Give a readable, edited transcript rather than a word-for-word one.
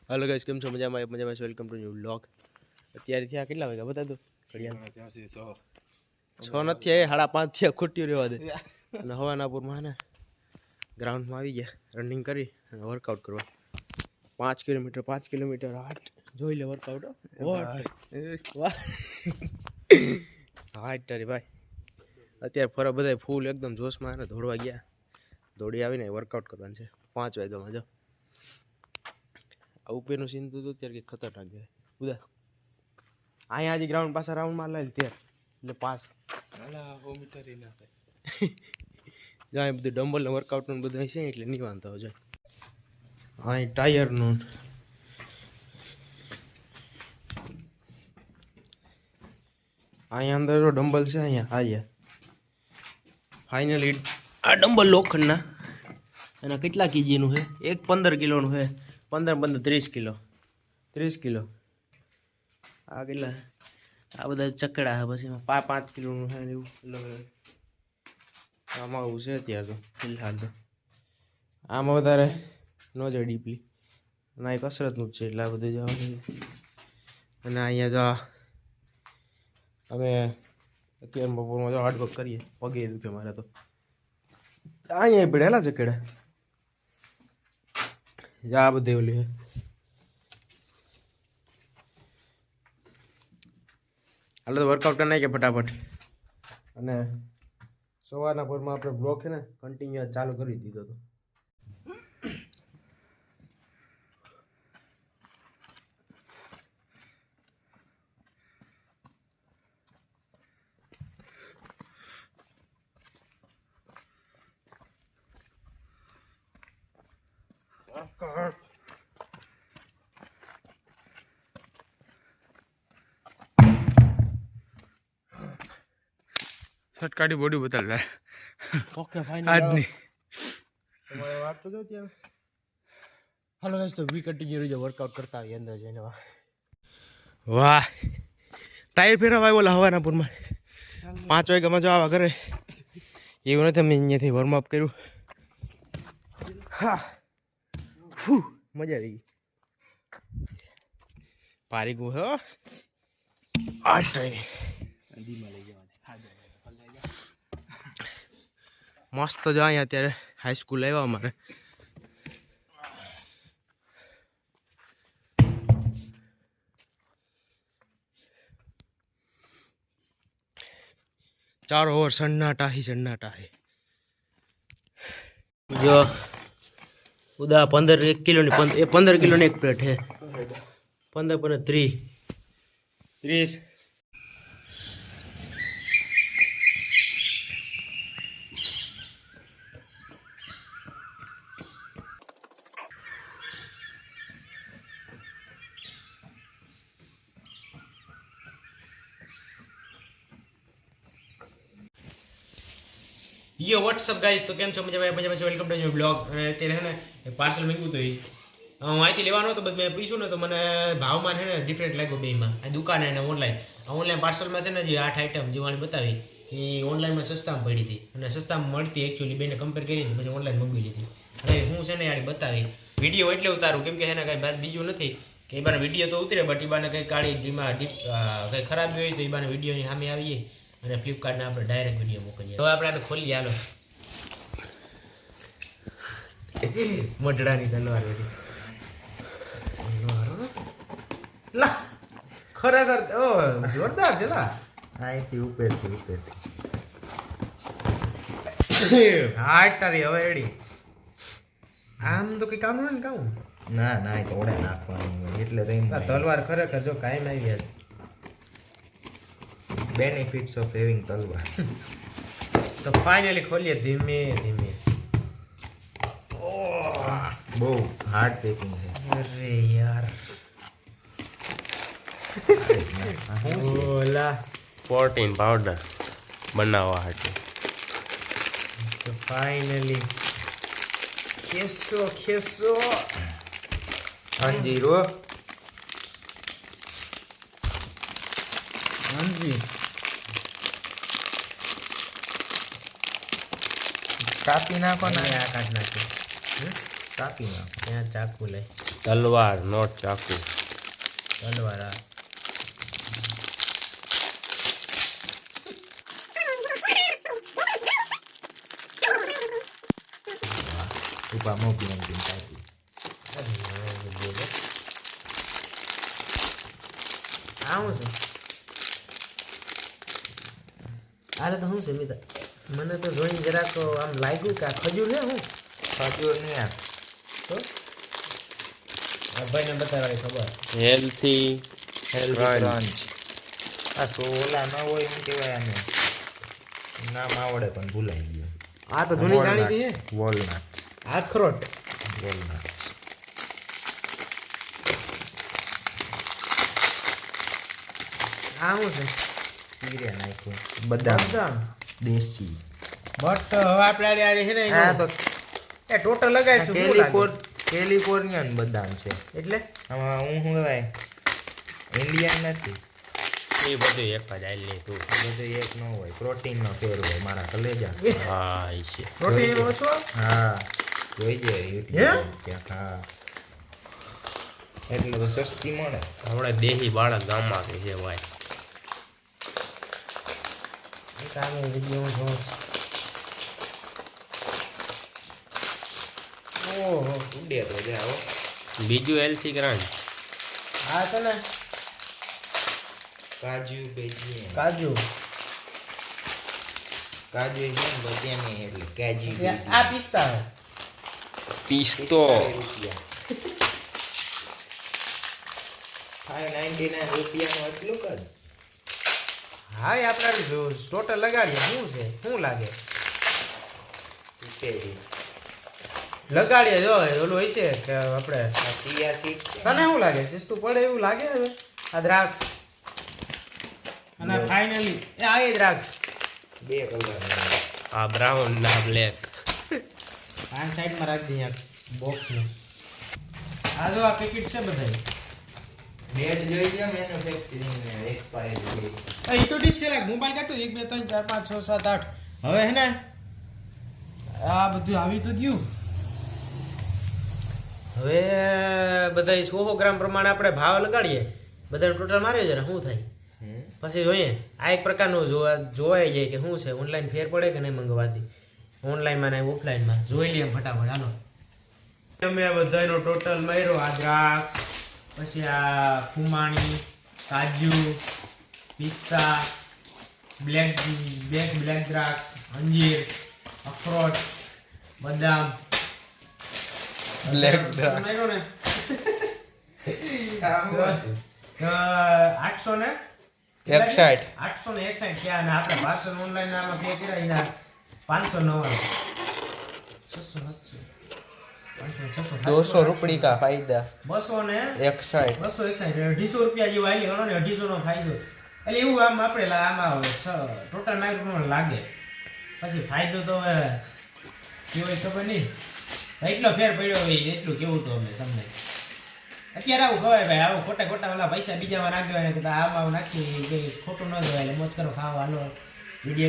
Hello guys કેમ છો મજામાં વેલકમ ટુ ન્યુ વ્લોગ અત્યારે થયા કેટલા વાગ્યા બતા દો ઘડિયાળ ત્યાં છે 6 નથી એ 5:30 થયા ખોટી રહેવા દે અને હવાનાપુરમાં ને ગ્રાઉન્ડમાં આવી ગયા રનિંગ કરી અને વર્કઆઉટ કરવા 5 કિલોમીટર હાટ જોઈ લે વર્કઆઉટ વાહ હાટ તારી ભાઈ અત્યારે ફરા બધા ફૂલ એકદમ જોશમાં ને દોડવા ગયા દોડી આવીને વર્કઆઉટ કરવાનું છે 5 વાગ્યામાં જો ઉપરનું સીન તો અત્યારે કે ખતરનાક છે ઉદા અહીંયા આજે ગ્રાઉન્ડ પાસે રાઉન્ડ માર લાવી ત્યાર એટલે પાસ હાલા 100 મીટર ઈ ના થાય જાય બધું ડમ્બલ ને વર્કઆઉટ નું બધું છે એટલે નહીં વાંધો જો અહીં ટાયર નું અહીંયા અંદર જો ડમ્બલ છે અહીંયા આયા ફાઇનલી આ ડમ્બલ લોખંડના અને કેટલા કેજી નું છે એક 15 કિલો નું છે 15 30 કિલો 30 કિલો આ કેટલા આ બધા ચકડા છે પછી એમાં 5 કિલોનું છે એવું આમાં આવું છે અત્યારે તો ફિલહાલ તો આમાં વધારે ન જાય ડીપલી અને આ કસરતનું જ છે એટલે આ બધું જવાનું અને અહીંયા જો અમે અત્યારે બપોરમાં જો હાર્ડવર્ક કરીએ પગે દુખે મારે તો અહીંયા પડેલા ચકડા આ બધે ઓલી હાલો તો વર્કઆઉટ કરી નાખીએ ફટાફટ અને સવારના પોરમાં આપણે બ્લોગ છે ને કન્ટિન્યુ ચાલુ કરી દીધો હતો શર્ટ કાઢી બોડી બતાલ લે ઓકે ફાઇનલ આજની તમારે વાત તો જો ત્યાં હાલો ગાઈસ તો વી કન્ટિન્યુ રહીજો વર્કઆઉટ કરતા આવીએ અંદર જઈને વાહ ટાયર ફેરવા આવ્યો હવાના પૂરમાં 5 વાગ્યામાં જો આવા ઘરે એવું નથી અમે અહીંયાથી વોર્મઅપ કર્યું હા મજા આવી ગઈ પારી ગયું હો આ ટ્રેન નદીમાં લઈ જવા મસ્ત જો અહીંયા અત્યારે હાઈસ્કૂલ આવ્યા અમારે ચારો ઓર સન્નાટા હી જો ઉદા 15 કિલોની એક પ્લેટ है 15 30 यो व्हाट्सअप गाइस तो केम छो मजा वेलकम टू न्यू ब्लॉग અત્યારે હે ને પાર્સલ માંગ્યું તો હું અહીંથી લેવાનો તો બસ મેં પૂછ્યું ને તો મને ભાવમાં છે ને ડિફરન્ટ લાગ્યો બેમાં આ દુકાને અને ઓનલાઈન પાર્સલમાં છે ને જે 8 આઈટમ જેવાળી બતાવી એ ઓનલાઈનમાં સસ્તામાં પડી હતી અને સસ્તામાં મળતી એકચ્યુઅલી બેને કમ્પેર કરીને પછી ઓનલાઈન મંગાવી લીધી હવે હું છે ને યાર બતાવી વિડીયો એટલે ઉતારું કેમ કે છે ને કાંઈ બાદ બીજું નથી કે એ બાને વિડીયો તો ઉતરે બટ એ બાને કંઈ કાળી ડીમાં કંઈ ખરાબ હોય તો એ બાને વિડીયોની સામે આવીએ અને ફ્લિપકાર્ટને આપણે ડાયરેક્ટ વિડીયો મોકલીએ તો આપણે આને ખોલીએ હાલો મઢડાની તલવાર બધી લા ખરેખર ઓ જોરદાર છે લા અહીંથી ઉપરથી હાટ તારી હવે એડી આમ તો કઈ કામ ને કામ ના એ તો ઓડે નાખવાનું એટલે તો એમ તલવાર ખરેખર જો કાયમ આવી ગયા બેનિફિટ્સ ઓફ હેવિંગ તલવાર તો ફાઇનલી ખોલીએ ધીમે ધીમે બહુ હાર્ડ પેકિંગ છે અરે યાર ઓલા પ્રોટીન પાવડર બનાવવા હાટે તો ફાઇનલી ખેસો અંજીરો અંજી કાપી નાખો ને આ કાઢ નાખે કાપી નાખો. ત્યાં ચાકુ લઈ તલવાર નોટ ચાકુ. તલવાર આ ઉપા મોકલી એમ કેમ કાપી. આ શું છે આરે તો શું છે મિતા મને તો જોઈને જરાક આમ લાગ્યું કે આ ખજૂર છે હું ખજૂર નહીં આ તો આ ભાઈને બતાવવાની ખબર હેલ્થી ક્રંચ. આ સોલા ન હોય એમ કહેવાય આને. નામ આવડે પણ ભૂલાઈ ગયું. આ તો જૂની જાણીતી છે વોલનટ. આખરોટ વોલનટ. આ શું છે સીરે નાખ્યું. બદામ બદામ દેશી. બટ હવે આપણે આડે છે ને આ તો એ ટોટલ લગાડીશું શું લાગે? કેલિફોર્નિયન બદામ છે. એટલે આમાં હું શું કહેવાય ઇન્ડિયન નથી. એ બધું એક જ આઈ લે તું. બધું એક ન હોય. પ્રોટીનનો ફેર હોય મારા કલેજા. હા એ છે. પ્રોટીન ઓછો હા જોઈજે હે? યુટ્યુબ ક્યાંક. હા એટલે તો સસ્તી મળે. આપણે દેહી બાળક ગામમાં કે છે ભાઈ. કામે વિડિયો જોઉં ઓહો ઉડે તો જાઓ. બીજું હેલ્થી ક્રંચ. આ છે ને કાજુ ભજીયા. કાજુ કાજુ છે ને ભજીયા નહીં એટલે કાજુ આ પિસ્તા છે. પિસ્તો. રૂપિયાનું એટલું કર. હા એ આપણે ટોટલ લગાડીએ શું છે શું લાગે લગાડીએ જો ઓલું હોય છે કે આપણે ચિયા સીડ્સ તને શું લાગે સસ્તું પડે એવું લાગે હવે આ દ્રાક્ષ અને ફાઇનલી આ એ દ્રાક્ષ બે કલર. આ બ્રાઉન ના બ્લેક. આ સાઈડમાં રાખી દઈએ બોક્સને આ જો આ પેકેટ છે બધા ડેટ જોઈ લો મેન્યુફેક્ચરિંગ ને એક્સપાયરી ડેટ. એ તો ઠીક છે લાગ મોબાઈલ કાઢો 1 2 3 4 5 6 7 8 હવે હે ને આ બધું આવી તો ગયું હવે બધા 100 ગ્રામ પ્રમાણે આપણે ભાવ લગાડીએ બધાને ટોટલ માર્યો જરા શું થાય પછી જોઈએ આ એક પ્રકારનું જોવાઈ જાય કે શું છે ઓનલાઈન ફેર પડે કે નહીં મંગવાથી ઓનલાઈનમાં ને ઓફલાઈનમાં જોઈ લઈએ ફટાફટ હાલો અમે બધાનો ટોટલ માર્યો આ દ્રાક્ષ પછી આ ખુમાણી કાજુ પિસ્તા બ્લેક દ્રાક્ષ અંજીર અખરોટ બદામ Black દ્રાક્ષ. માર્યો ને 800 ને 61. 861 ક્યાં ને આપણે પાર્સલ ઓનલાઈન આમાં પે કર્યા એના 599 600 200 रुपये का फायदा. 200 ને 61. 261 250 રૂપિયા જેવું આલી ગણો ને 250 નો ફાયદો એટલે એવું આમ આપણે આમાં ટોટલ માર્કેટ લાગે પછી ફાયદો તો હવે કેવો ખબર નહીં એટલો ફેર પડ્યો હોય એટલું કેવું તો અમે તમને અત્યારે આવું ખવાય ભાઈ આવું ખોટા ઓલા પૈસા બીજામાં નાખી દેવાના કે આમાં નાખી ખોટું ન દેવાય એટલે મોજ કરો ખાવા હાલો વિડીયો